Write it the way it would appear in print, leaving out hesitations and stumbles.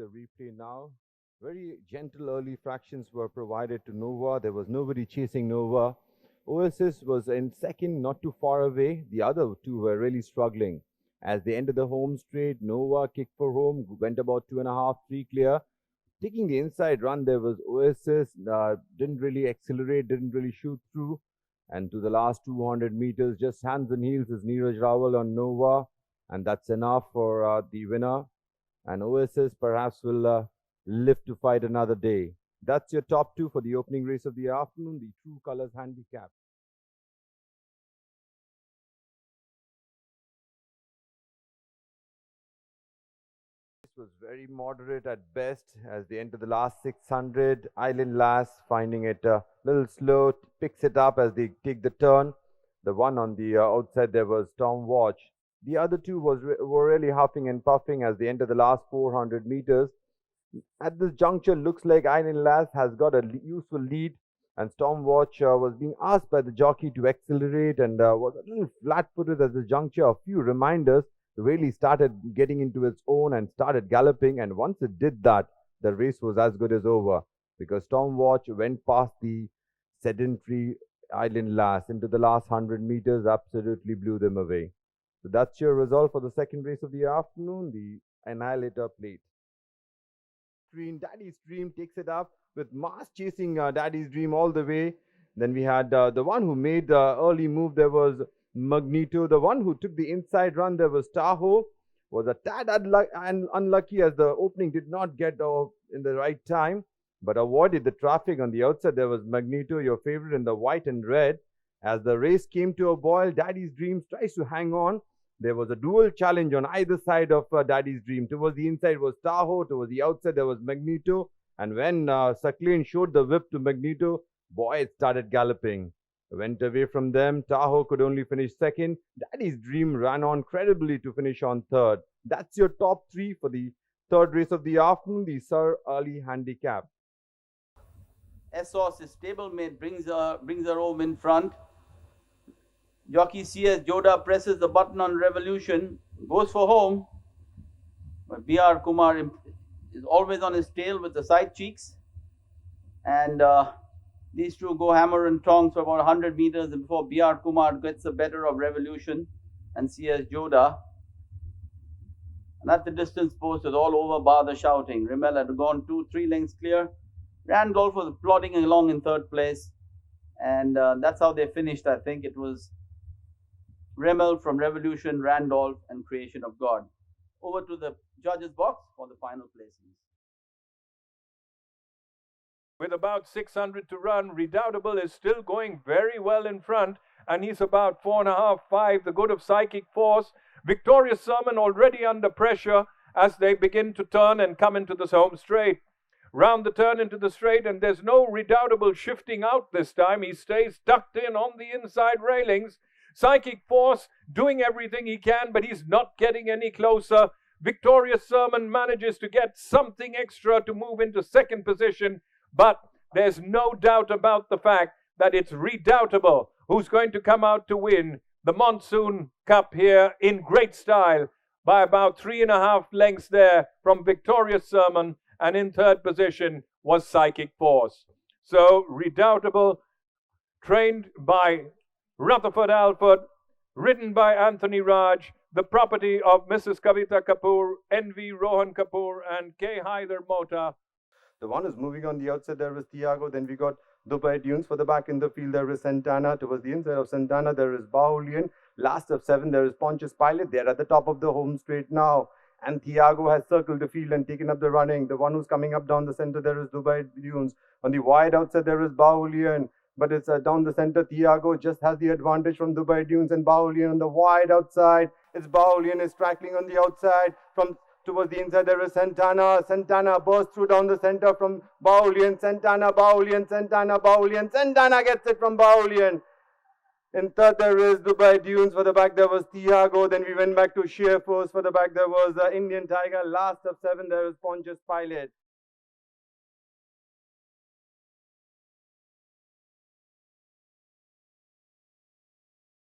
replay now. Very gentle early fractions were provided to Nova. There was nobody chasing Nova. Oasis was in second, not too far away. The other two were really struggling. As they entered the home straight, Nova kicked for home, went about 2.5, 3 clear. Taking the inside run, there was Oasis, didn't really accelerate, didn't really shoot through. And to the last 200 meters, just hands and heels is Neeraj Rawal on Nova. And that's enough for the winner. And Oasis perhaps will live to fight another day. That's your top two for the opening race of the afternoon, the True Colors Handicap. Was very moderate at best as they enter the last 600. Island Lass finding it a little slow, picks it up as they take the turn. The one on the outside there was Tom Watch. The other two were really huffing and puffing as they enter the last 400 meters. At this juncture, looks like Island Lass has got a useful lead, and Stormwatch was being asked by the jockey to accelerate and was a little flat-footed at this juncture. A few reminders really started getting into its own and started galloping, and once it did that, the race was as good as over because Stormwatch went past the sedentary Island Lass into the last 100 meters, absolutely blew them away. So that's your result for the second race of the afternoon, the Annihilator Plate. Daddy's Dream takes it up with Mars chasing Daddy's Dream all the way. Then we had the one who made the early move, there was Magneto. The one who took the inside run, there was Tahoe. Was a tad unlucky as the opening did not get in the right time, but avoided the traffic on the outside. There was Magneto, your favorite, in the white and red. As the race came to a boil, Daddy's Dream tries to hang on. There was a dual challenge on either side of Daddy's Dream. Towards the inside was Tahoe, towards the outside there was Magneto. And when Sakleen showed the whip to Magneto, boy, it started galloping. Went away from them. Tahoe could only finish second. Daddy's Dream ran on credibly to finish on third. That's your top three for the third race of the afternoon, the Sir Ali Handicap. Essos, his stablemate, brings her home in front. Jockey CS Joda presses the button on Revolution, goes for home. But B.R. Kumar is always on his tail with the side cheeks. And these two go hammer and tongs for about 100 meters before B.R. Kumar gets the better of Revolution and CS Joda. And at the distance post is all over bar the shouting. Rimmel had gone 2-3 lengths clear. Randolph was plodding along in third place. And that's how they finished, I think. It was Rimmel from Revolution, Randolph, and Creation of God. Over to the judges' box for the final placings. With about 600 to run, Redoubtable is still going very well in front, and he's about 4.5, 5. The good of Psychic Force. Victorious Sermon already under pressure as they begin to turn and come into the home straight. Round the turn into the straight, and there's no Redoubtable shifting out this time. He stays tucked in on the inside railings. Psychic Force doing everything he can, but he's not getting any closer. Victorious Sermon manages to get something extra to move into second position, but there's no doubt about the fact that it's Redoubtable who's going to come out to win the Monsoon Cup here in great style by about 3.5 lengths there from Victorious Sermon, and in third position was Psychic Force. So Redoubtable, trained by Rutherford Alford, ridden by Anthony Raj, the property of Mrs. Kavita Kapoor, N.V. Rohan Kapoor, and K. Hyder Mota. The one who's moving on the outside there is Thiago. Then we got Dubai Dunes for the back in the field. There is Santana. Towards the inside of Santana, there is Bahulian. Last of 7, there is Pontius Pilate. They're at the top of the home straight now. And Thiago has circled the field and taken up the running. The one who's coming up down the center, there is Dubai Dunes. On the wide outside, there is Bahulian. But it's down the center. Thiago just has the advantage from Dubai Dunes and Bahulian on the wide outside. It's Bahulian is tackling on the outside. From towards the inside, there is Santana. Santana bursts through down the center from Bahulian. Santana, Bahulian, Santana, Bahulian. Santana gets it from Bahulian. In third, there is Dubai Dunes. For the back, there was Thiago. Then we went back to Sheer Force. For the back, there was Indian Tiger. Last of 7, there is Pontius Pilate.